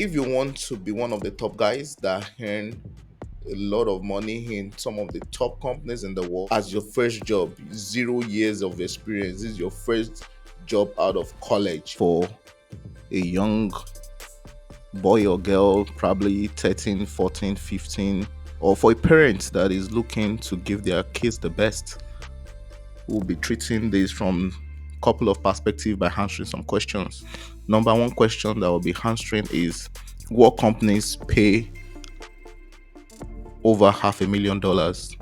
if you want to be one of the top guys that earn a lot of money in some of the top companies in the world as your first job, 0 years of experience, this is your first job out of college for a young boy or girl, probably 13, 14, 15, or for a parent that is looking to give their kids the best. We'll be treating this from a couple of perspectives by answering some questions. Number one question that we'll be answering is, what companies pay over $500,000?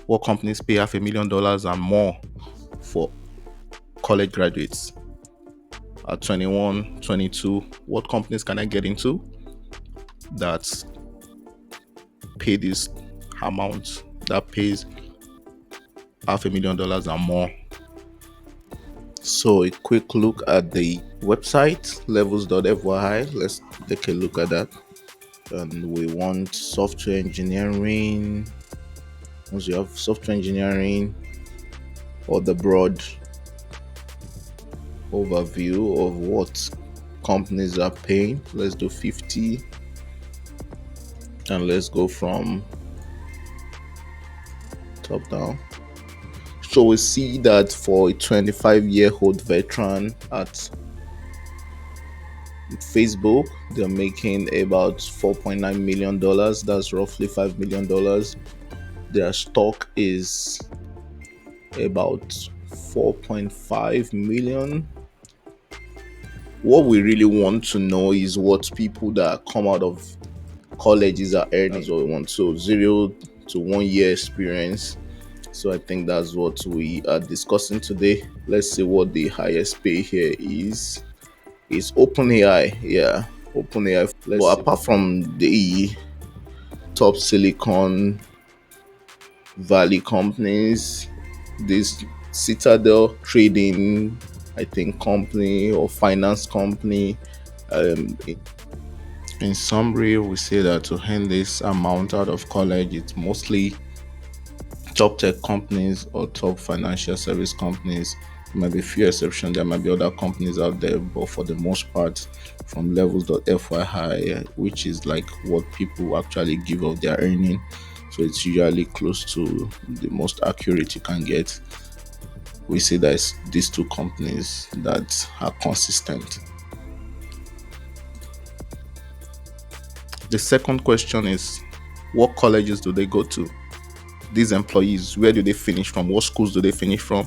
What companies pay $500,000 and more for college graduates at 21, 22? What companies can I get into that pay this amount, that pays $500,000 and more? So a quick look at the website levels.fyi. Let's take a look at that. And we want software engineering. Once you have software engineering, or the broad overview of what companies are paying, let's do 50, and let's go from top down. So we see that for a 25-year-old veteran at Facebook, they're making about $4.9 million. That's roughly $5 million. Their stock is about 4.5 million. What we really want to know is what people that come out of colleges are earning. That's what we want. So 0 to 1 year experience. So I think that's what we are discussing today. Let's see what the highest pay here is. It's OpenAI. Yeah, OpenAI. But apart from the top Silicon Valley companies, this Citadel trading, I think, company or finance company, in summary, we say that to earn this amount out of college, it's mostly top tech companies or top financial service companies. There might be a few exceptions. There might be other companies out there, but for the most part, from levels.fyi, which is like what people actually give of their earning. So it's usually close to the most accurate you can get. We see that it's these two companies that are consistent. The second question is, what colleges do they go to? These employees, where do they finish from? What schools do they finish from?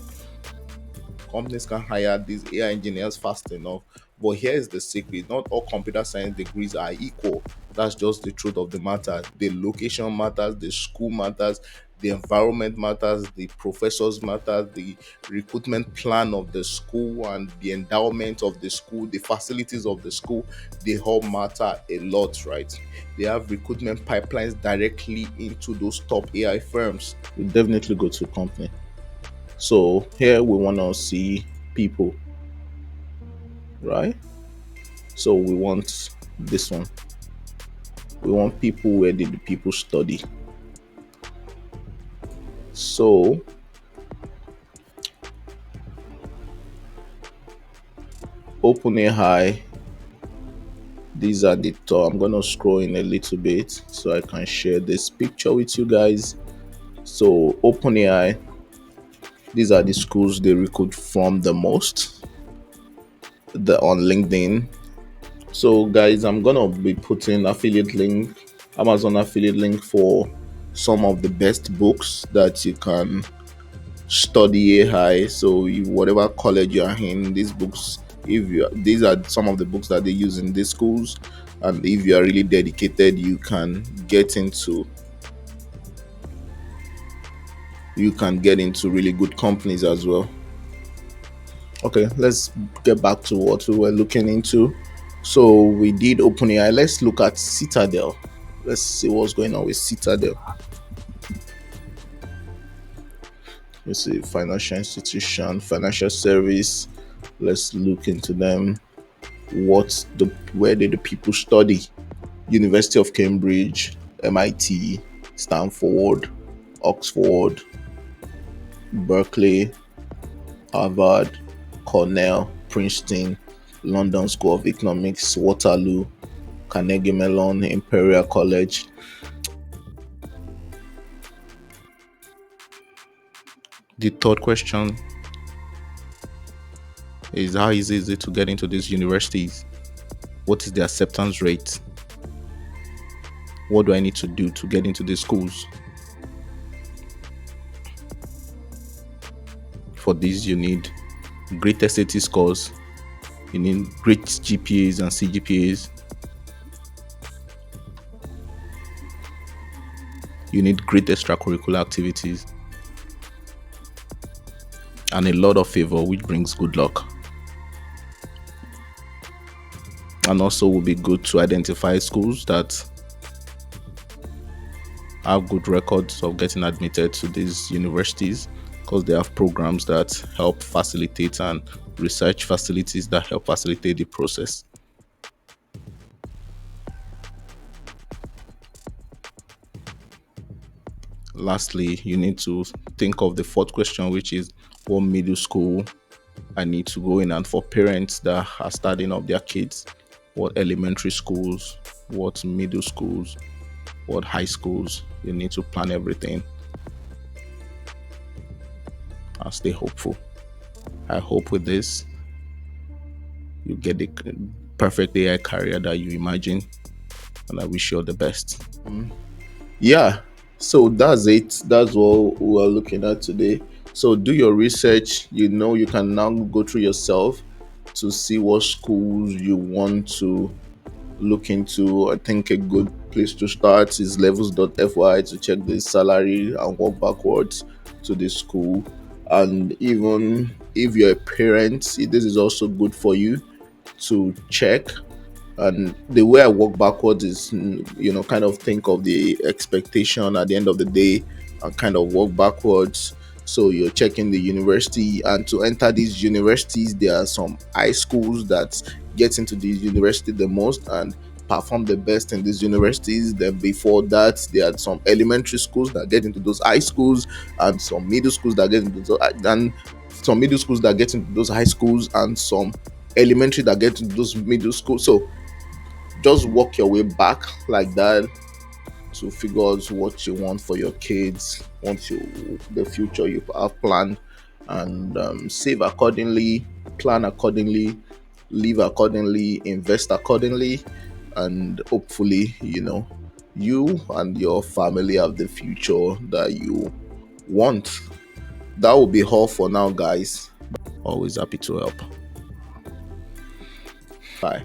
Companies can hire these AI engineers fast enough. But here's the secret: not all computer science degrees are equal. That's just the truth of the matter. The location matters, the school matters, the environment matters, the professors matter, the recruitment plan of the school and the endowment of the school, the facilities of the school, they all matter a lot, right? They have recruitment pipelines directly into those top AI firms. We definitely go to a company. So here we want to see people, right? So we want this one. We want people. Where did the people study? So OpenAI, these are the top. I'm gonna scroll in a little bit so I can share this picture with you guys. So OpenAI, these are the schools they recruit from the most. On LinkedIn. So guys, I'm gonna be putting Amazon affiliate link for some of the best books that you can study AI. So whatever college you are in, these are some of the books that they use in these schools, and if you are really dedicated, you can get into really good companies as well. Okay, let's get back to what we were looking into. So we did OpenAI. Let's look at Citadel. Let's see what's going on with Citadel. Let's see, financial institution, financial service. Let's look into them. Where did the people study? University of Cambridge, MIT, Stanford, Oxford, Berkeley, Harvard, Cornell, Princeton, London School of Economics, Waterloo, Carnegie Mellon, Imperial College. The third question is, how easy is it to get into these universities? What is the acceptance rate? What do I need to do to get into these schools? For this, you need great SAT scores, you need great GPAs and CGPAs, you need great extracurricular activities, and a lot of favor, which brings good luck. And also will be good to identify schools that have good records of getting admitted to these universities, because they have programs that help facilitate and research facilities that help facilitate the process. Lastly, you need to think of the fourth question, which is what middle school I need to go in, and for parents that are starting up their kids, what elementary schools, what middle schools, what high schools. You need to plan everything and stay hopeful. I hope with this you get the perfect AI career that you imagine, and I wish you all the best. Yeah, so that's it. That's what we're looking at today. So do your research. You can now go through yourself to see what schools you want to look into. I think a good place to start is levels.fy to check the salary and work backwards to the school. And even if you're a parent, this is also good for you to check. And the way I work backwards is, kind of think of the expectation at the end of the day and kind of work backwards. So you're checking the university, and to enter these universities, there are some high schools that get into these university the most and perform the best in these universities. Then before that, there are some elementary schools that get into those high schools, and some middle schools that get into those, and some middle schools that get into those high schools, and some elementary that get into those middle schools. So just work your way back like that to figure out what you want for your kids, what the future you have planned, and save accordingly, plan accordingly, live accordingly, invest accordingly, and hopefully, you and your family have the future that you want. That will be all for now, guys. Always happy to help. Bye.